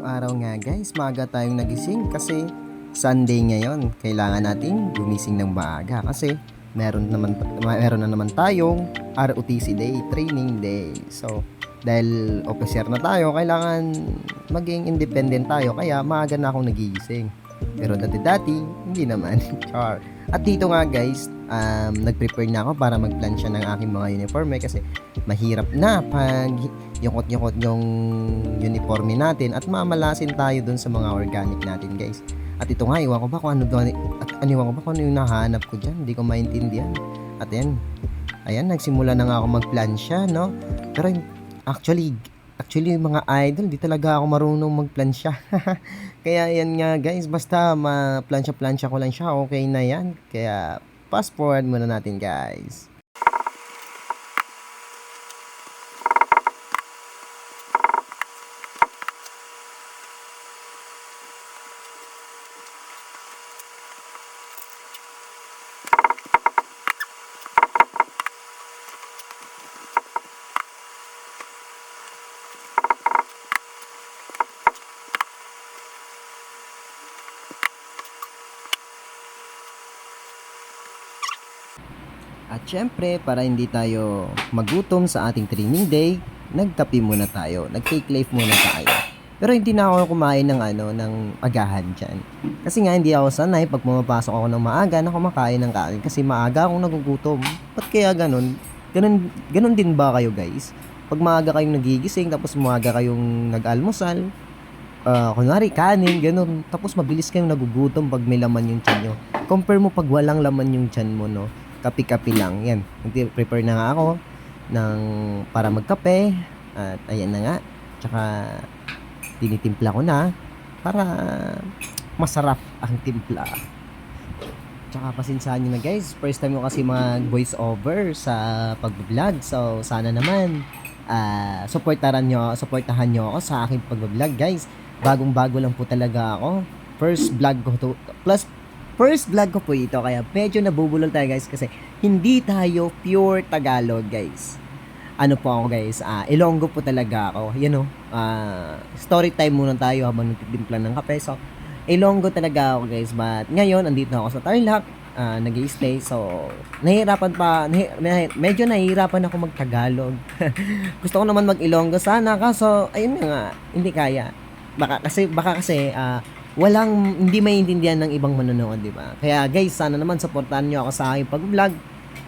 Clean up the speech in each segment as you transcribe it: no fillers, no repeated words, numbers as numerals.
Ngayong araw nga guys, maaga tayong nagising kasi Sunday ngayon. Kailangan nating gumising ng maaga kasi meron na naman tayong ROTC day, training day. So, dahil officer na tayo, kailangan maging independent tayo kaya maaga na akong nagigising. Pero dati-dati, hindi naman. Char. At dito nga guys, nag-prepare na ako para mag-plancha ng aking mga uniforme kasi mahirap na pag yukot-yukot yung uniforme natin at mamalasin tayo dun sa mga organic natin guys. At ito nga, iwan ko ba kung ano yung nahanap ko dyan, hindi ko maintindihan. At ayan, nagsimula na nga ako mag-plancha, no? Pero actually yung mga idol, di talaga ako marunong magplansya. Kaya yan nga guys, basta ma-plansya ko lang siya, okay na yan. Kaya fast forward muna natin guys. At syempre, para hindi tayo magutom sa ating training day, nagkape muna tayo, nag-take life muna tayo. Pero hindi na ako kumain ng agahan dyan. Kasi nga hindi ako sanay pag pumapasok ako ng maaga na kumakain ng kain kasi maaga akong nagugutom. Ba't kaya ganun? Ganun din ba kayo guys? Pag maaga kayong nagigising tapos maaga kayong nag-almusal, kunwari kanin, ganun. Tapos mabilis kayong nagugutom pag may laman yung tiyan nyo. Compare mo pag walang laman yung tiyan mo, no? Kapi-kapi lang. Yan. Prepare na nga ako para magkape. At ayan na nga. Tsaka tinitimpla ko na para masarap ang timpla. Tsaka pasensyahan nyo na guys. First time ko kasi mag voice over sa pag-vlog. So sana naman supportahan nyo ako sa aking pag-vlog guys. Bagong-bago lang po talaga ako. First vlog ko po ito, kaya medyo nabubulol tayo guys kasi hindi tayo pure Tagalog guys. Ano po ako guys, Ilonggo po talaga ako. Story time muna tayo habang nagtitimpla ng kape. So, Ilonggo talaga ako guys. But ngayon, andito ako sa Tarlac, nag-i-stay. So, medyo nahihirapan ako mag-Tagalog. Gusto ko naman mag-Ilonggo sana, kaso, ayun nga, hindi kaya. Baka kasi, hindi maintindihan ng ibang manonood, di ba? Kaya guys, sana naman supportahan niyo ako sa aking pag-vlog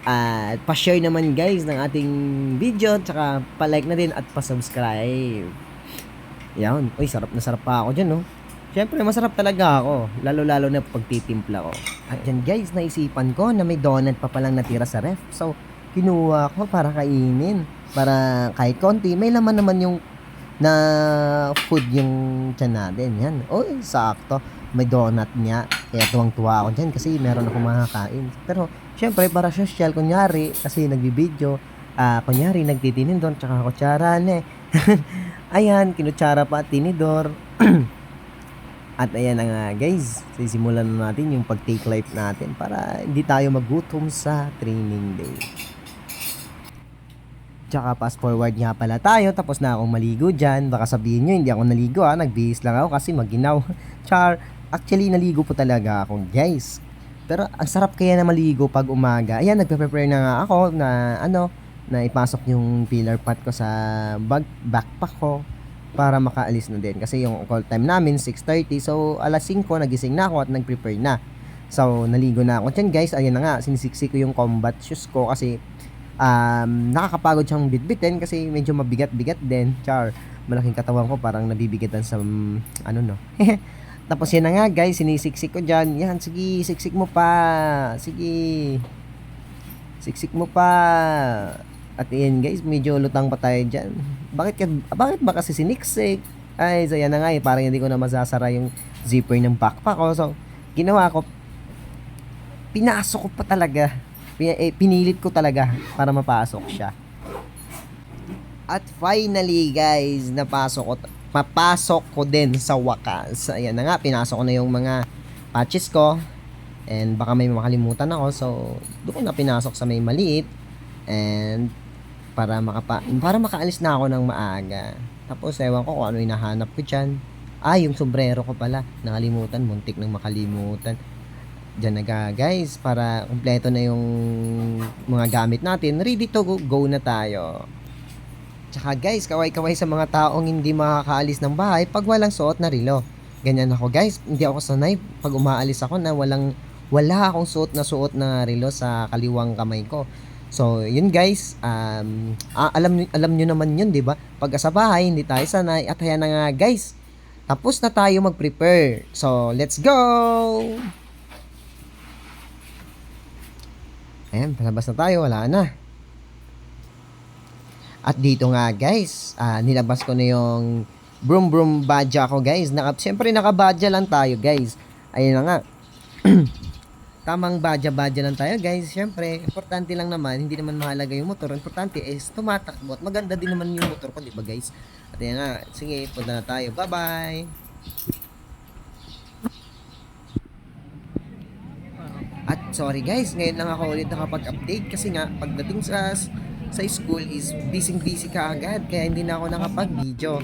at pa-share naman guys ng ating video, tsaka pa-like na din at pa-subscribe. Yan. Uy, sarap na sarap pa ako dyan, no? Siyempre, masarap talaga ako, lalo na pagtitimpla ko. At yan guys, naisipan ko na may donut pa palang natira sa ref. So, kinuha ko para kainin. Para kahit konti, may laman naman yung na food yung tiyan natin. Yan. Oy, sakto. May donut niya. Kaya tuwang-tuwa ako dyan kasi meron ako makakain. Pero, syempre, para social, kunyari, kasi nagbibideo, kunyari, nagtitinidor, tsaka kutsara na Ayan, kinutsara pa at tinidor. At ayan na nga, guys. Sisimulan na natin yung pag-take life natin para hindi tayo magutom sa training day. Tsaka fast forward nga pala tayo, tapos na akong maligo dyan. Baka sabihin nyo, hindi ako naligo nagbihis lang ako kasi maginaw. Char, actually naligo po talaga ako guys. Pero ang sarap kaya na maligo pag umaga. Ayan, nagpe-prepare na nga ako na ipasok yung pillar pot ko sa backpack ko para makaalis na din. Kasi yung call time namin 6:30, so alas 5 nagising na ako at nag-prepare na. So naligo na ako dyan guys. Ayan na nga, sinisiksi ko yung combat shoes ko kasi nakakapagod siyang bitbitin kasi medyo mabigat-bigat din. Char, malaking katawan ko parang nabibigatan sa Tapos yan na nga guys, sinisiksik ko dyan. Yan, sige, siksik mo pa. Sige, siksik mo pa. At yan guys, medyo lutang pa tayo dyan. Bakit ba kasi siniksik? Ay, so yan na nga parang hindi ko na masasara yung zipper ng backpack ko. So, ginawa ko, pinasok ko pa talaga. Pinilit ko talaga para mapasok siya. At finally guys, mapasok ko din sa wakas. Ayan na nga, pinasok ko na yung mga patches ko. And baka may makalimutan ako, so doon ko na pinasok sa may maliit. And para makaalis na ako ng maaga. Tapos ewan ko kung ano hinahanap ko dyan. Yung sombrero ko pala. Nakalimutan, muntik nang makalimutan. Diyan na guys, para kumpleto na yung mga gamit natin. Ready to go na tayo. Tsaka guys, kaway-kaway sa mga taong hindi makakaalis ng bahay pag walang suot na relo. Ganyan ako guys, hindi ako sanay pag umaalis ako na wala akong suot na relo sa kaliwang kamay ko. So, yun guys, alam nyo naman yun, di ba? Pag sa bahay, hindi tayo sanay. At ayan na nga guys, tapos na tayo mag-prepare. So, let's go! Ayan, palabas na tayo, wala na. At dito nga guys, nilabas ko na yung broom badja ko guys. Siyempre nakabadja lang tayo guys. Ayun na nga. Tamang badja lang tayo guys. Siyempre, importante lang naman, hindi naman mahalaga yung motor. Importante is tumatakbo at maganda din naman yung motor ko, di ba guys? At yan nga, sige, punta na tayo. Bye-bye! At sorry guys, ngayon lang ako ulit nakapag-update kasi nga, pagdating sa school is busy ka agad kaya hindi na ako nakapag-video.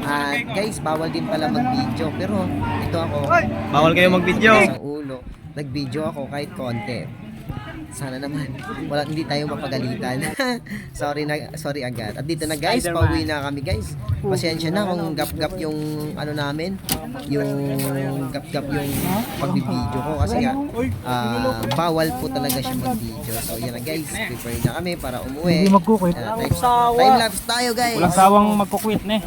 At guys, bawal din pala mag-video pero ito ako. Bawal kayo mag-video. Sa ulo, nag-video ako kahit konti. Sana naman hindi tayo mapagalitan. sorry agad. At dito na guys, pauwi na kami guys. Pasensya na kung gap-gap yung ano namin, yung gap-gap yung pagbibideo ko kasi nga bawal po talaga siya mag-video. So yan na guys, prepare na kami para umuwi. Hindi magkukwit. Time lapse tayo guys. Walang sawang magkukwit ne.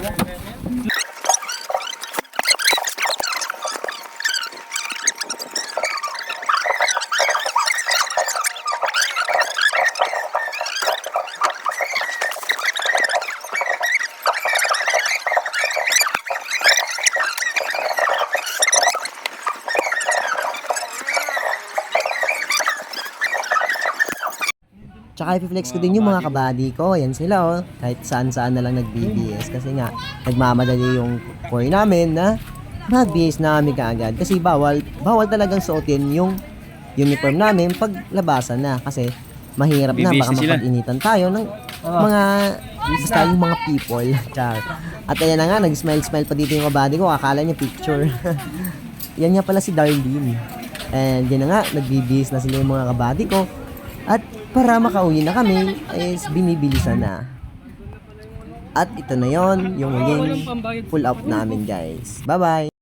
Tsaka i-flex ko din yung mga kabady ko. Ayan sila oh. Kahit saan-saan na lang nag-BBS. Kasi nga, nagmamadali yung core namin na mag-BS na kami kaagad. Kasi bawal talagang suotin yung uniform namin pag labasan na. Kasi mahirap na. Baka mapag-initan tayo ng mga basta yung mga people. Char. At ayan na nga, nag-smile pa dito yung kabady ko. Akala niya picture. Yan nga pala si Darlene. And yan na nga, nag-BBS na sila yung mga kabady ko. At para makauwi na kami is binibilisan na. At ito na yon yung huling pull up namin guys. Bye bye.